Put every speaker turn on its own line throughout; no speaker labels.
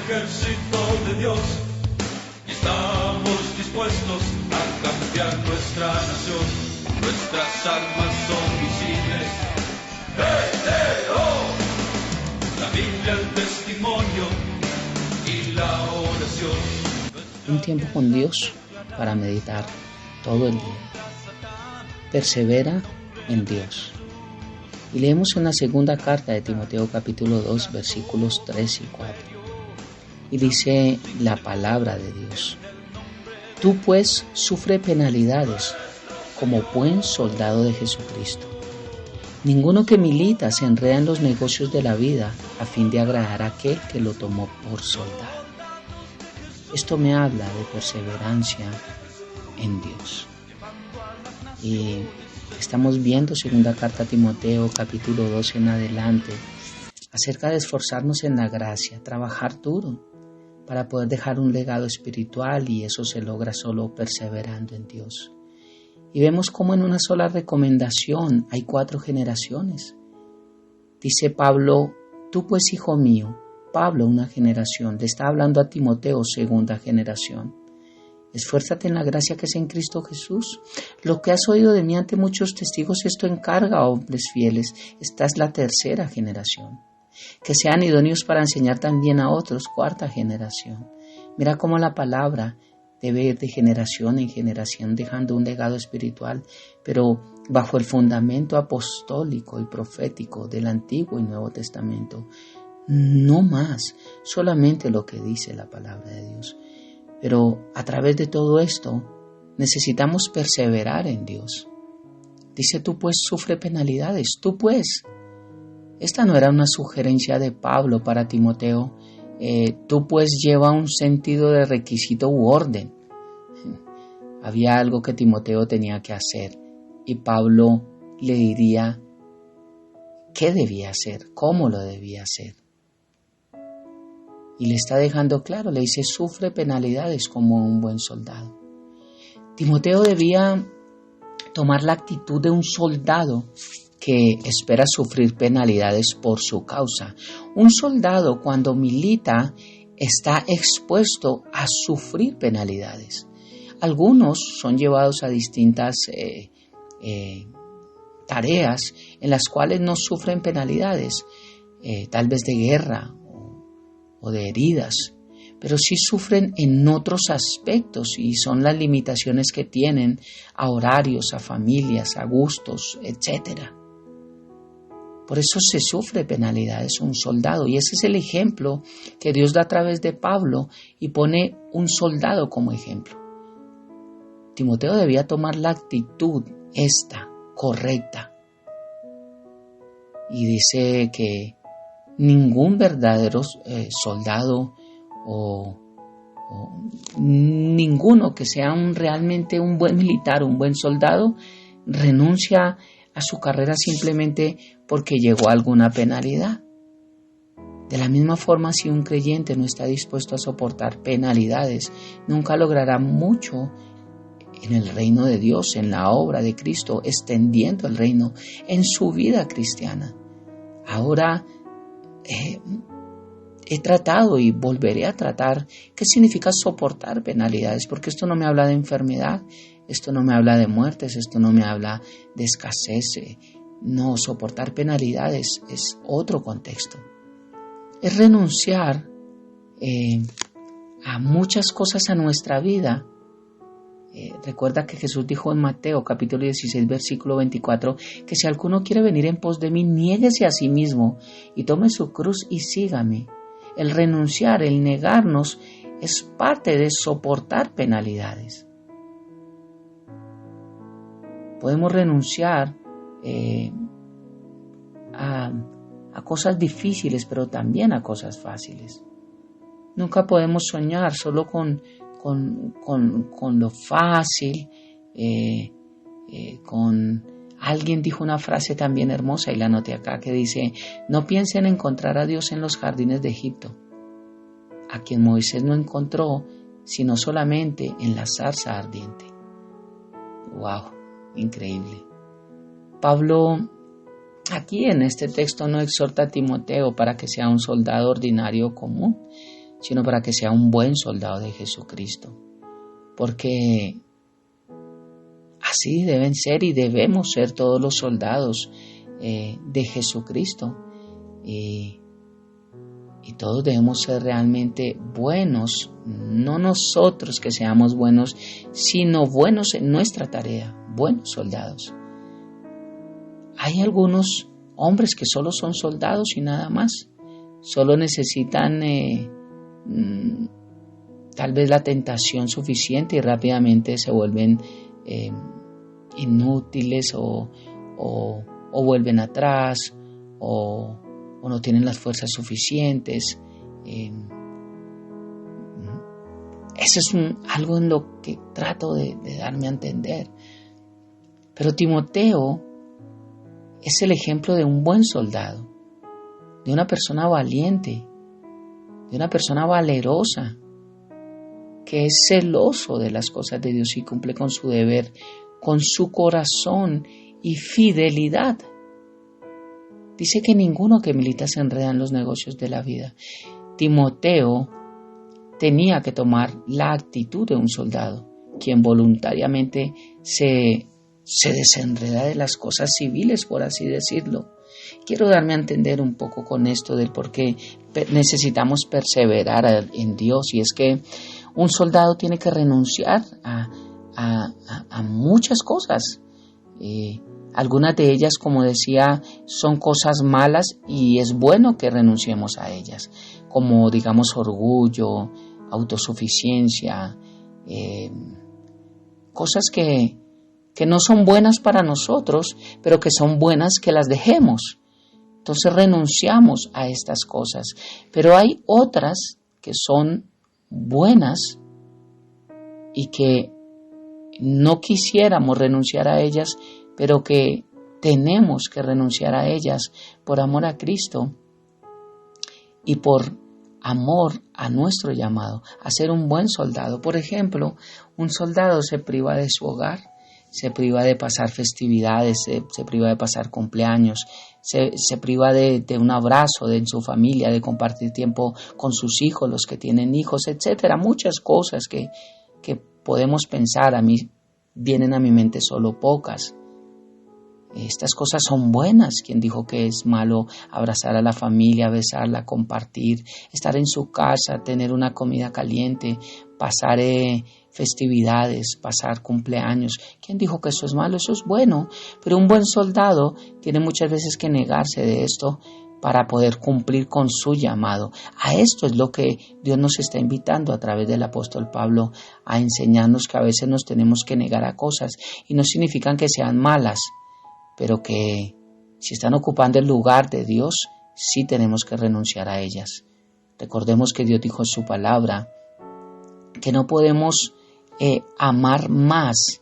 ejército de Dios y estamos dispuestos a cambiar nuestra nación. Nuestras armas son visibles. ¡Hey, hey, oh! La Biblia, el testimonio y la oración.
Un tiempo con Dios para meditar todo el día. Persevera en Dios. Y leemos en la segunda carta de Timoteo capítulo 2 versículos 3 y 4. Y dice la palabra de Dios: Tú pues sufre penalidades como buen soldado de Jesucristo. Ninguno que milita se enreda en los negocios de la vida a fin de agradar a aquel que lo tomó por soldado. Esto me habla de perseverancia en Dios. Y estamos viendo segunda carta a Timoteo capítulo 2 en adelante acerca de esforzarnos en la gracia, trabajar duro para poder dejar un legado espiritual, y eso se logra solo perseverando en Dios. Y vemos cómo en una sola recomendación hay 4 generaciones. Dice Pablo: tú pues, hijo mío. Pablo, una generación, le está hablando a Timoteo, segunda generación. Esfuérzate en la gracia que es en Cristo Jesús. Lo que has oído de mí ante muchos testigos, esto encarga a hombres fieles. Esta es la tercera generación. Que sean idóneos para enseñar también a otros, cuarta generación. Mira cómo la palabra debe ir de generación en generación, dejando un legado espiritual, pero bajo el fundamento apostólico y profético del Antiguo y Nuevo Testamento. No más, solamente lo que dice la palabra de Dios. Pero a través de todo esto necesitamos perseverar en Dios. Dice: tú pues sufre penalidades, tú pues. Esta no era una sugerencia de Pablo para Timoteo. Tú pues lleva un sentido de requisito u orden. Había algo que Timoteo tenía que hacer y Pablo le diría qué debía hacer, cómo lo debía hacer. Y le está dejando claro, le dice: sufre penalidades como un buen soldado. Timoteo debía tomar la actitud de un soldado que espera sufrir penalidades por su causa. Un soldado, cuando milita, está expuesto a sufrir penalidades. Algunos son llevados a distintas tareas en las cuales no sufren penalidades, tal vez de guerra o de heridas, pero sí sufren en otros aspectos, y son las limitaciones que tienen a horarios, a familias, a gustos, etc. Por eso se sufre penalidades un soldado, y ese es el ejemplo que Dios da a través de Pablo y pone un soldado como ejemplo. Timoteo debía tomar la actitud esta, correcta, y dice que ningún verdadero soldado o ninguno que sea realmente un buen militar, un buen soldado, renuncia a su carrera simplemente porque llegó a alguna penalidad. De la misma forma, si un creyente no está dispuesto a soportar penalidades, nunca logrará mucho en el reino de Dios, en la obra de Cristo, extendiendo el reino en su vida cristiana. Ahora he tratado y volveré a tratar qué significa soportar penalidades, porque esto no me habla de enfermedad, esto no me habla de muertes, esto no me habla de escasez. No, soportar penalidades es otro contexto. Es renunciar a muchas cosas a nuestra vida. Recuerda que Jesús dijo en Mateo capítulo 16 versículo 24 que si alguno quiere venir en pos de mí, niéguese a sí mismo y tome su cruz y sígame. El renunciar, el negarnos, es parte de soportar penalidades. Podemos renunciar a cosas difíciles, pero también a cosas fáciles. Nunca podemos soñar solo con lo fácil. Alguien dijo una frase también hermosa y la anoté acá, que dice: no piensen encontrar a Dios en los jardines de Egipto, a quien Moisés no encontró sino solamente en la zarza ardiente. ¡Wow! Increíble. Pablo aquí en este texto no exhorta a Timoteo para que sea un soldado ordinario común, sino para que sea un buen soldado de Jesucristo. Porque así deben ser y debemos ser todos los soldados de Jesucristo. Y todos debemos ser realmente buenos, no nosotros que seamos buenos, sino buenos en nuestra tarea, buenos soldados. Hay algunos hombres que solo son soldados y nada más, solo necesitan tal vez la tentación suficiente y rápidamente se vuelven inútiles o vuelven atrás o no tienen las fuerzas suficientes. Eso es algo en lo que trato de darme a entender. Pero Timoteo es el ejemplo de un buen soldado, de una persona valiente, de una persona valerosa, que es celoso de las cosas de Dios y cumple con su deber, con su corazón y fidelidad. Dice que ninguno que milita se enreda en los negocios de la vida. Timoteo tenía que tomar la actitud de un soldado, quien voluntariamente se desenreda de las cosas civiles, por así decirlo. Quiero darme a entender un poco con esto del por qué necesitamos perseverar en Dios, y es que un soldado tiene que renunciar a muchas cosas. Algunas de ellas, como decía, son cosas malas y es bueno que renunciemos a ellas, como digamos orgullo, autosuficiencia, cosas que no son buenas para nosotros, pero que son buenas que las dejemos. Entonces renunciamos a estas cosas, pero hay otras que son buenas y que no quisiéramos renunciar a ellas, pero que tenemos que renunciar a ellas por amor a Cristo y por amor a nuestro llamado, a ser un buen soldado. Por ejemplo, un soldado se priva de su hogar, se priva de pasar festividades, se priva de pasar cumpleaños, se priva de un abrazo en su familia, de compartir tiempo con sus hijos, los que tienen hijos, etcétera. Muchas cosas que podemos pensar, a mí vienen a mi mente solo pocas. Estas cosas son buenas. ¿Quién dijo que es malo abrazar a la familia, besarla, compartir, estar en su casa, tener una comida caliente, pasar festividades, pasar cumpleaños? ¿Quién dijo que eso es malo? Eso es bueno, pero un buen soldado tiene muchas veces que negarse de esto para poder cumplir con su llamado. A esto es lo que Dios nos está invitando a través del apóstol Pablo, a enseñarnos que a veces nos tenemos que negar a cosas y no significan que sean malas, pero que si están ocupando el lugar de Dios, sí tenemos que renunciar a ellas. Recordemos que Dios dijo en su palabra que no podemos amar más.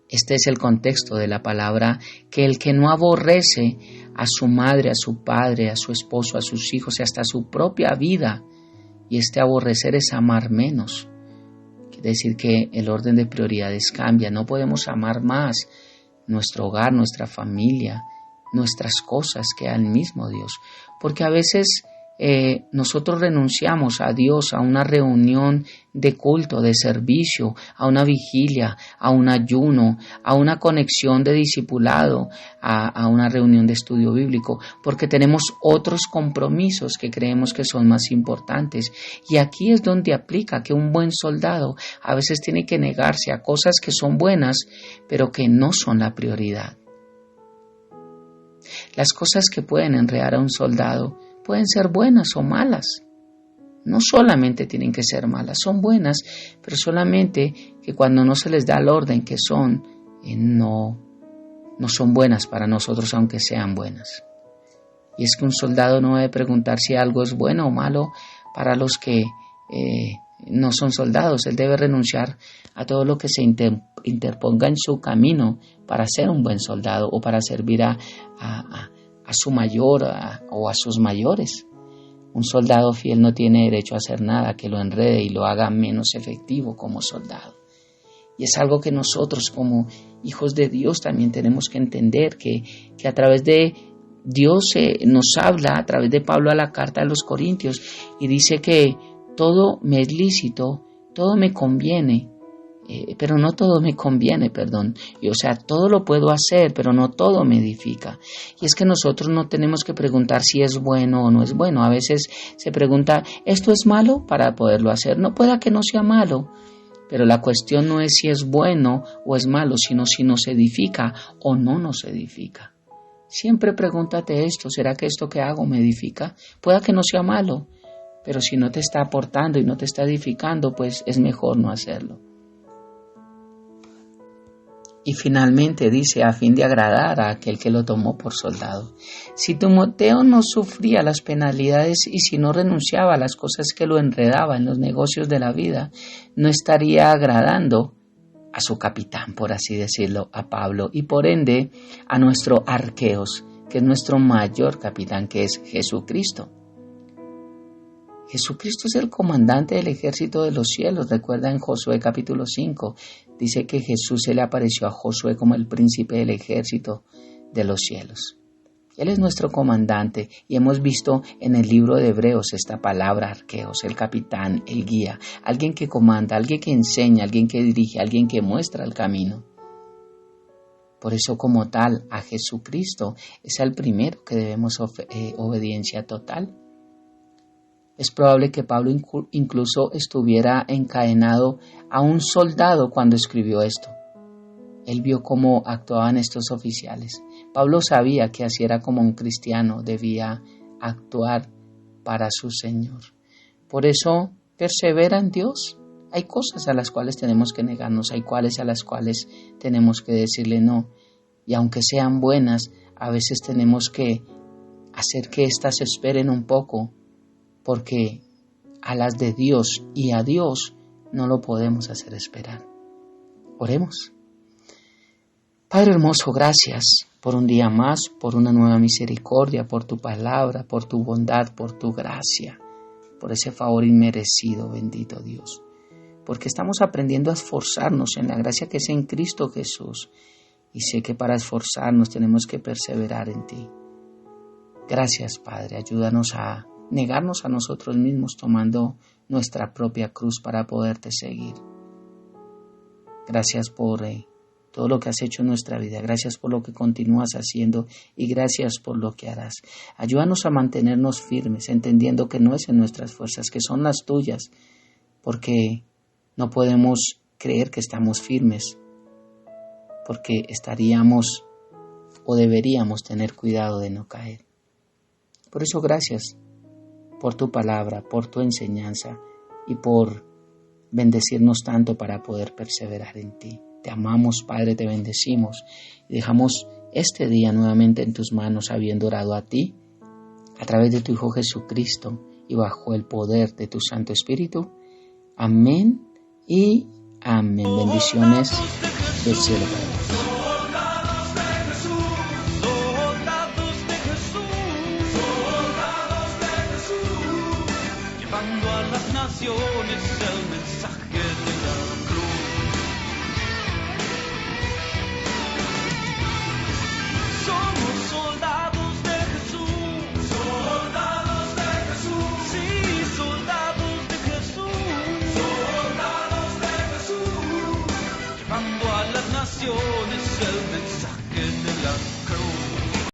Este es el contexto de la palabra, que el que no aborrece a su madre, a su padre, a su esposo, a sus hijos y hasta su propia vida, y este aborrecer es amar menos. Quiere decir que el orden de prioridades cambia. No podemos amar más nuestro hogar, nuestra familia, nuestras cosas que al mismo Dios. Porque a veces nosotros renunciamos a Dios, a una reunión de culto, de servicio, a una vigilia, a un ayuno, a una conexión de discipulado, a una reunión de estudio bíblico, porque tenemos otros compromisos que creemos que son más importantes. Y aquí es donde aplica que un buen soldado a veces tiene que negarse a cosas que son buenas, pero que no son la prioridad. Las cosas que pueden enredar a un soldado pueden ser buenas o malas. No solamente tienen que ser malas, son buenas, pero solamente que cuando no se les da el orden que son, no son buenas para nosotros, aunque sean buenas. Y es que un soldado no debe preguntar si algo es bueno o malo para los que no son soldados. Él debe renunciar a todo lo que se interponga en su camino para ser un buen soldado o para servir a su mayor o a sus mayores. Un soldado fiel no tiene derecho a hacer nada que lo enrede y lo haga menos efectivo como soldado. Y es algo que nosotros como hijos de Dios también tenemos que entender, que a través de Dios nos habla a través de Pablo a la carta de los Corintios y dice que todo me es lícito, todo me conviene, pero no todo me conviene, Y, todo lo puedo hacer, pero no todo me edifica. Y es que nosotros no tenemos que preguntar si es bueno o no es bueno. A veces se pregunta, ¿esto es malo? Para poderlo hacer. No, pueda que no sea malo, pero la cuestión no es si es bueno o es malo, sino si nos edifica o no nos edifica. Siempre pregúntate esto, ¿será que esto que hago me edifica? Pueda que no sea malo, pero si no te está aportando y no te está edificando, pues es mejor no hacerlo. Y finalmente dice, a fin de agradar a aquel que lo tomó por soldado. Si Timoteo no sufría las penalidades y si no renunciaba a las cosas que lo enredaba en los negocios de la vida, no estaría agradando a su capitán, por así decirlo, a Pablo, y por ende a nuestro Arqueos, que es nuestro mayor capitán, que es Jesucristo. Jesucristo es el comandante del ejército de los cielos. Recuerda en Josué capítulo 5, dice que Jesús se le apareció a Josué como el príncipe del ejército de los cielos. Él es nuestro comandante y hemos visto en el libro de Hebreos esta palabra Arqueos, el capitán, el guía, alguien que comanda, alguien que enseña, alguien que dirige, alguien que muestra el camino. Por eso como tal a Jesucristo es el primero que debemos obediencia total. Es probable que Pablo incluso estuviera encadenado a un soldado cuando escribió esto. Él vio cómo actuaban estos oficiales. Pablo sabía que así era como un cristiano debía actuar para su Señor. Por eso, persevera en Dios. Hay cosas a las cuales tenemos que negarnos, hay cuales a las cuales tenemos que decirle no. Y aunque sean buenas, a veces tenemos que hacer que éstas esperen un poco, porque a las de Dios y a Dios no lo podemos hacer esperar. Oremos. Padre hermoso, gracias por un día más, por una nueva misericordia, por tu palabra, por tu bondad, por tu gracia, por ese favor inmerecido, bendito Dios. Porque estamos aprendiendo a esforzarnos en la gracia que es en Cristo Jesús. Y sé que para esforzarnos tenemos que perseverar en ti. Gracias, Padre, ayúdanos a negarnos a nosotros mismos tomando nuestra propia cruz para poderte seguir. Gracias por todo lo que has hecho en nuestra vida. Gracias por lo que continúas haciendo y gracias por lo que harás. Ayúdanos a mantenernos firmes, entendiendo que no es en nuestras fuerzas, que son las tuyas, porque no podemos creer que estamos firmes, porque estaríamos o deberíamos tener cuidado de no caer. Por eso gracias por tu palabra, por tu enseñanza y por bendecirnos tanto para poder perseverar en ti. Te amamos, Padre, te bendecimos y dejamos este día nuevamente en tus manos, habiendo orado a ti, a través de tu Hijo Jesucristo y bajo el poder de tu Santo Espíritu. Amén y amén. Bendiciones del cielo.
Llevando a las naciones